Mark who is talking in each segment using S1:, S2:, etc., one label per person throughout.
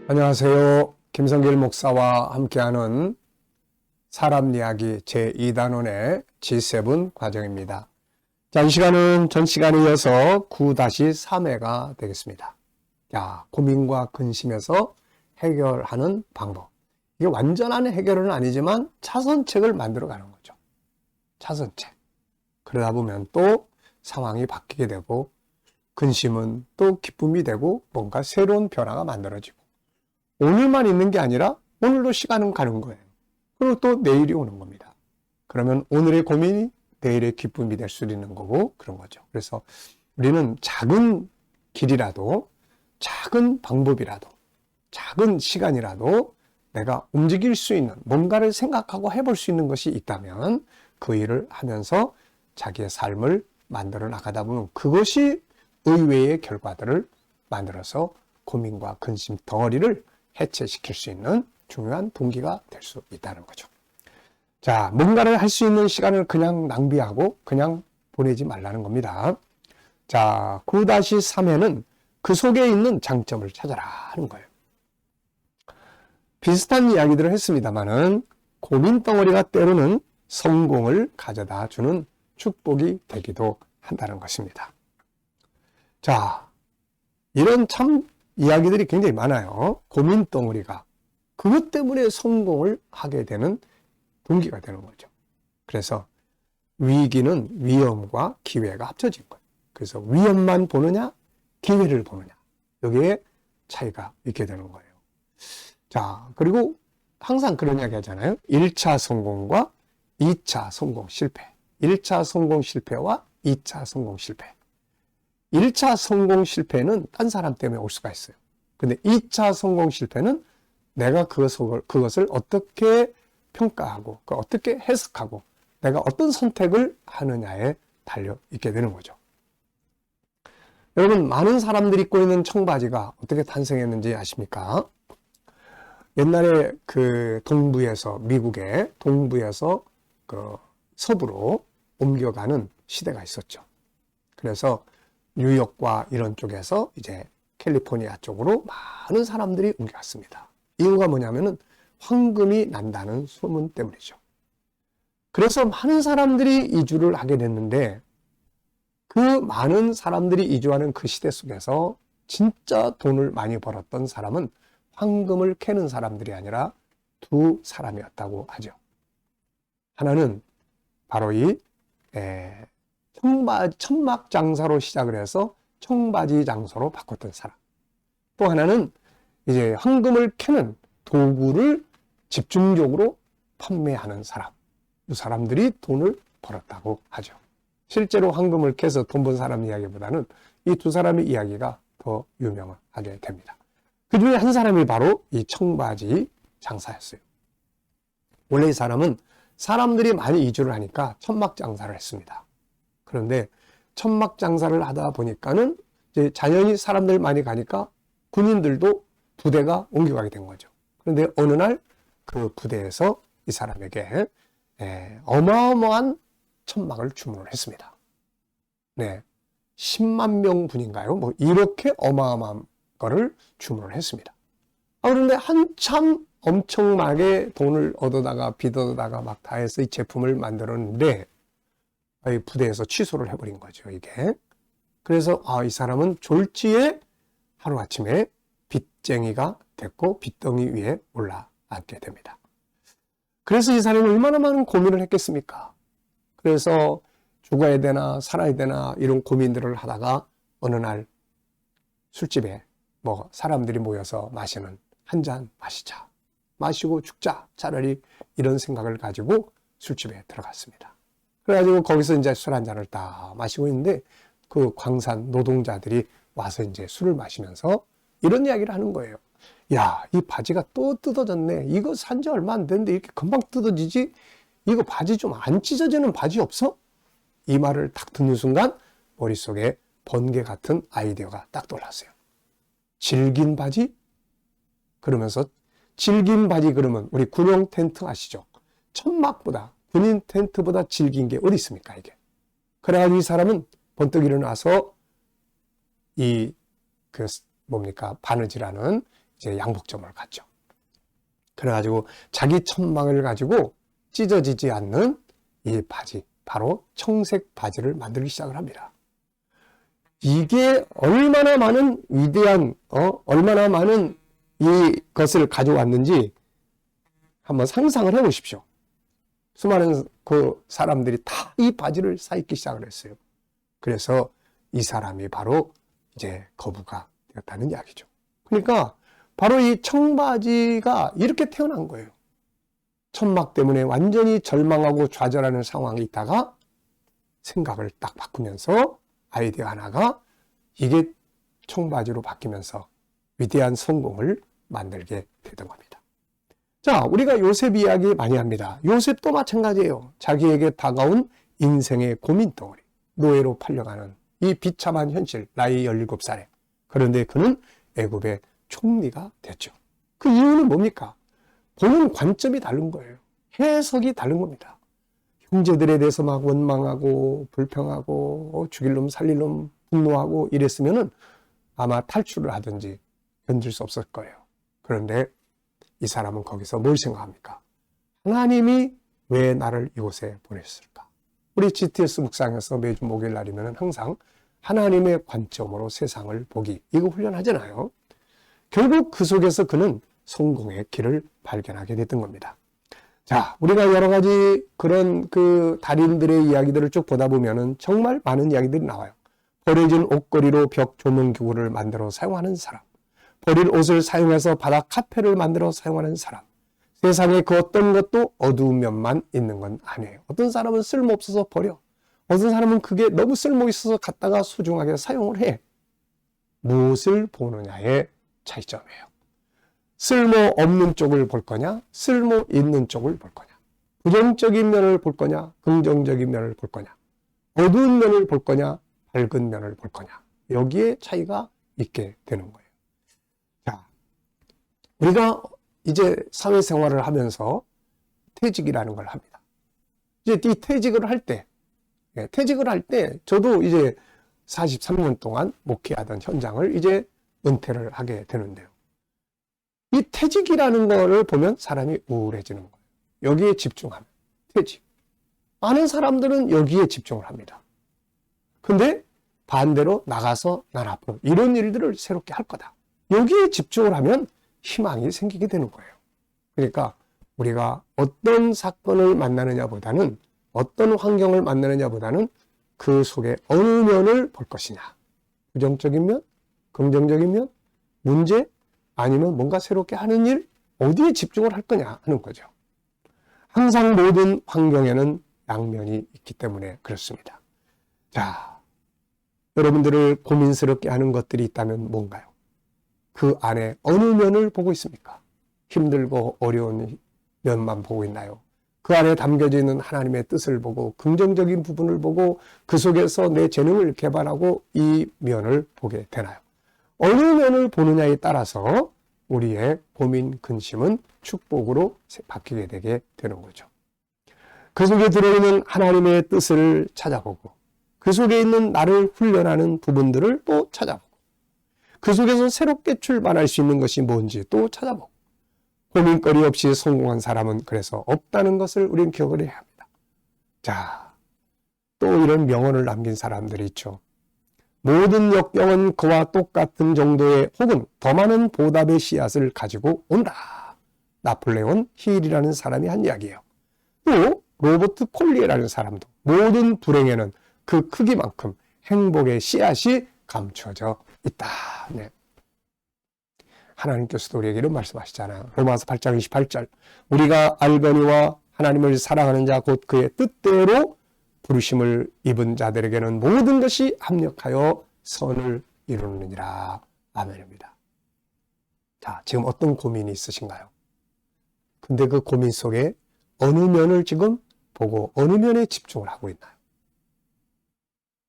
S1: 안녕하세요. 김성길 목사와 함께하는 사람 이야기 제2단원의 G7 과정입니다. 자, 이 시간은 전 시간에 이어서 9-3회가 되겠습니다. 자, 고민과 근심에서 해결하는 방법. 이게 완전한 해결은 아니지만 차선책을 만들어 가는 거죠. 차선책. 그러다 보면 또 상황이 바뀌게 되고 근심은 또 기쁨이 되고 뭔가 새로운 변화가 만들어지고 오늘만 있는 게 아니라 오늘도 시간은 가는 거예요. 그리고 또 내일이 오는 겁니다. 그러면 오늘의 고민이 내일의 기쁨이 될 수 있는 거고 그런 거죠. 그래서 우리는 작은 길이라도 작은 방법이라도 작은 시간이라도 내가 움직일 수 있는 뭔가를 생각하고 해볼 수 있는 것이 있다면 그 일을 하면서 자기의 삶을 만들어 나가다 보면 그것이 의외의 결과들을 만들어서 고민과 근심 덩어리를 해체시킬 수 있는 중요한 동기가 될 수 있다는 거죠. 자, 뭔가를 할 수 있는 시간을 그냥 낭비하고 그냥 보내지 말라는 겁니다. 자, 9-3회는 그 속에 있는 장점을 찾아라 하는 거예요. 비슷한 이야기들을 했습니다만은 고민 덩어리가 때로는 성공을 가져다 주는 축복이 되기도 한다는 것입니다. 자, 이런 참 이야기들이 굉장히 많아요. 고민 덩어리가 그것 때문에 성공을 하게 되는 동기가 되는 거죠. 그래서 위기는 위험과 기회가 합쳐진 거예요. 그래서 위험만 보느냐 기회를 보느냐 여기에 차이가 있게 되는 거예요. 자, 그리고 항상 그런 이야기 하잖아요. 1차 성공과 2차 성공 실패. 1차 성공 실패와 2차 성공 실패. 1차 성공 실패는 딴 사람 때문에 올 수가 있어요. 근데 2차 성공 실패는 내가 그것을 어떻게 평가하고 어떻게 해석하고 내가 어떤 선택을 하느냐에 달려 있게 되는 거죠. 여러분, 많은 사람들이 입고 있는 청바지가 어떻게 탄생했는지 아십니까? 옛날에 그 동부에서 미국의 동부에서 그 서부로 옮겨가는 시대가 있었죠. 그래서 뉴욕과 이런 쪽에서 이제 캘리포니아 쪽으로 많은 사람들이 옮겨갔습니다. 이유가 뭐냐면은 황금이 난다는 소문 때문이죠. 그래서 많은 사람들이 이주를 하게 됐는데 그 많은 사람들이 이주하는 그 시대 속에서 진짜 돈을 많이 벌었던 사람은 황금을 캐는 사람들이 아니라 두 사람이었다고 하죠. 하나는 바로 이 천막 장사로 시작을 해서 청바지 장사로 바꿨던 사람. 또 하나는 이제 황금을 캐는 도구를 집중적으로 판매하는 사람. 이 사람들이 돈을 벌었다고 하죠. 실제로 황금을 캐서 돈 번 사람 이야기보다는 이 두 사람의 이야기가 더 유명하게 됩니다. 그 중에 한 사람이 바로 이 청바지 장사였어요. 원래 이 사람은 사람들이 많이 이주를 하니까 천막 장사를 했습니다. 그런데 천막 장사를 하다 보니까는 이제 자연히 사람들 많이 가니까 군인들도 부대가 옮겨가게 된 거죠. 그런데 어느 날 그 부대에서 이 사람에게 어마어마한 천막을 주문을 했습니다. 네, 10만 명분인가요? 뭐 이렇게 어마어마한 거를 주문을 했습니다. 그런데 한참 엄청나게 돈을 얻어다가 빚어다가 막 다 해서 이 제품을 만들었는데 이 부대에서 취소를 해버린 거죠, 이게. 그래서 이 사람은 졸지에 하루아침에 빚쟁이가 됐고 빚덩이 위에 올라앉게 됩니다. 그래서 이 사람이 얼마나 많은 고민을 했겠습니까? 그래서 죽어야 되나 살아야 되나 이런 고민들을 하다가 어느 날 술집에 뭐 사람들이 모여서 마시는 한 잔 마시자. 마시고 죽자. 차라리 이런 생각을 가지고 술집에 들어갔습니다. 그래가지고 거기서 이제 술 한 잔을 딱 마시고 있는데 그 광산 노동자들이 와서 이제 술을 마시면서 이런 이야기를 하는 거예요. 야, 이 바지가 또 뜯어졌네. 이거 산 지 얼마 안 됐는데 이렇게 금방 뜯어지지? 이거 바지 좀 안 찢어지는 바지 없어? 이 말을 딱 듣는 순간 머릿속에 번개 같은 아이디어가 딱 떠올랐어요. 질긴 바지? 그러면서 질긴 바지 그러면 우리 군용 텐트 아시죠? 천막보다 군인 텐트보다 질긴 게 어디 있습니까, 이게? 그래가지고 이 사람은 번뜩 일어나서 바느질하는 이제 양복점을 갔죠. 그래가지고 자기 천막을 가지고 찢어지지 않는 이 바지, 바로 청색 바지를 만들기 시작을 합니다. 이게 얼마나 많은 위대한, 얼마나 많은 이것을 가져왔는지 한번 상상을 해보십시오. 수많은 그 사람들이 다 이 바지를 사입기 시작을 했어요. 그래서 이 사람이 바로 이제 거부가 되었다는 이야기죠. 그러니까 바로 이 청바지가 이렇게 태어난 거예요. 천막 때문에 완전히 절망하고 좌절하는 상황에 있다가 생각을 딱 바꾸면서 아이디어 하나가 이게 청바지로 바뀌면서 위대한 성공을 만들게 되던 겁니다. 자, 우리가 요셉 이야기 많이 합니다. 요셉도 마찬가지예요. 자기에게 다가온 인생의 고민 덩어리, 노예로 팔려가는 이 비참한 현실, 나이 17살에. 그런데 그는 애굽의 총리가 됐죠. 그 이유는 뭡니까? 보는 관점이 다른 거예요. 해석이 다른 겁니다. 형제들에 대해서 막 원망하고 불평하고 죽일 놈 살릴 놈 분노하고 이랬으면은 아마 탈출을 하든지 견딜 수 없을 거예요. 그런데 이 사람은 거기서 뭘 생각합니까? 하나님이 왜 나를 이곳에 보냈을까? 우리 GTS 묵상에서 매주 목요일 날이면 항상 하나님의 관점으로 세상을 보기, 이거 훈련하잖아요. 결국 그 속에서 그는 성공의 길을 발견하게 됐던 겁니다. 자, 우리가 여러 가지 그런 그 달인들의 이야기들을 쭉 보다 보면은 정말 많은 이야기들이 나와요. 버려진 옷걸이로 벽 조명기구를 만들어 사용하는 사람, 버릴 옷을 사용해서 바닥 카페를 만들어 사용하는 사람, 세상에 그 어떤 것도 어두운 면만 있는 건 아니에요. 어떤 사람은 쓸모없어서 버려. 어떤 사람은 그게 너무 쓸모있어서 갖다가 소중하게 사용을 해. 무엇을 보느냐의 차이점이에요. 쓸모없는 쪽을 볼 거냐, 쓸모 있는 쪽을 볼 거냐, 부정적인 면을 볼 거냐, 긍정적인 면을 볼 거냐, 어두운 면을 볼 거냐, 밝은 면을 볼 거냐, 여기에 차이가 있게 되는 거예요. 자, 우리가 이제 사회생활을 하면서 퇴직이라는 걸 합니다. 이제 이 퇴직을 할 때, 저도 이제 43년 동안 목회하던 현장을 이제 은퇴를 하게 되는데요. 이 퇴직이라는 거를 보면 사람이 우울해지는 거예요. 여기에 집중하면 퇴직. 많은 사람들은 여기에 집중을 합니다. 근데 반대로 나가서 난 앞으로 이런 일들을 새롭게 할 거다. 여기에 집중을 하면 희망이 생기게 되는 거예요. 그러니까 우리가 어떤 사건을 만나느냐보다는, 어떤 환경을 만나느냐보다는 그 속에 어느 면을 볼 것이냐. 부정적인 면, 긍정적인 면, 문제, 아니면 뭔가 새롭게 하는 일, 어디에 집중을 할 거냐 하는 거죠. 항상 모든 환경에는 양면이 있기 때문에 그렇습니다. 자, 여러분들을 고민스럽게 하는 것들이 있다면 뭔가요? 그 안에 어느 면을 보고 있습니까? 힘들고 어려운 면만 보고 있나요? 그 안에 담겨져 있는 하나님의 뜻을 보고 긍정적인 부분을 보고 그 속에서 내 재능을 개발하고 이 면을 보게 되나요? 어느 면을 보느냐에 따라서 우리의 고민, 근심은 축복으로 바뀌게 되게 되는 거죠. 그 속에 들어있는 하나님의 뜻을 찾아보고 그 속에 있는 나를 훈련하는 부분들을 또 찾아보고 그 속에서 새롭게 출발할 수 있는 것이 뭔지 또 찾아보고 고민거리 없이 성공한 사람은 그래서 없다는 것을 우리는 기억을 해야 합니다. 자, 또 이런 명언을 남긴 사람들이 있죠. 모든 역경은 그와 똑같은 정도의 혹은 더 많은 보답의 씨앗을 가지고 온다. 나폴레온 힐이라는 사람이 한 이야기예요. 또 로버트 콜리에라는 사람도 모든 불행에는 그 크기만큼 행복의 씨앗이 감춰져 있다. 네. 하나님께서도 우리에게 이런 말씀하시잖아요. 로마서 8장 28절 우리가 알거니와 하나님을 사랑하는 자 곧 그의 뜻대로 부르심을 입은 자들에게는 모든 것이 합력하여 선을 이루느니라. 아멘입니다. 자, 지금 어떤 고민이 있으신가요? 근데 그 고민 속에 어느 면을 지금 보고 어느 면에 집중을 하고 있나요?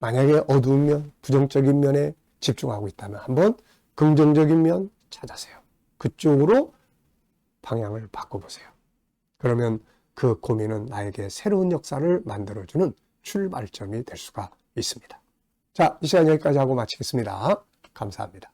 S1: 만약에 어두운 면, 부정적인 면에 집중하고 있다면 한번 긍정적인 면 찾으세요. 그쪽으로 방향을 바꿔보세요. 그러면 그 고민은 나에게 새로운 역사를 만들어주는 출발점이 될 수가 있습니다. 자, 이 시간 여기까지 하고 마치겠습니다. 감사합니다.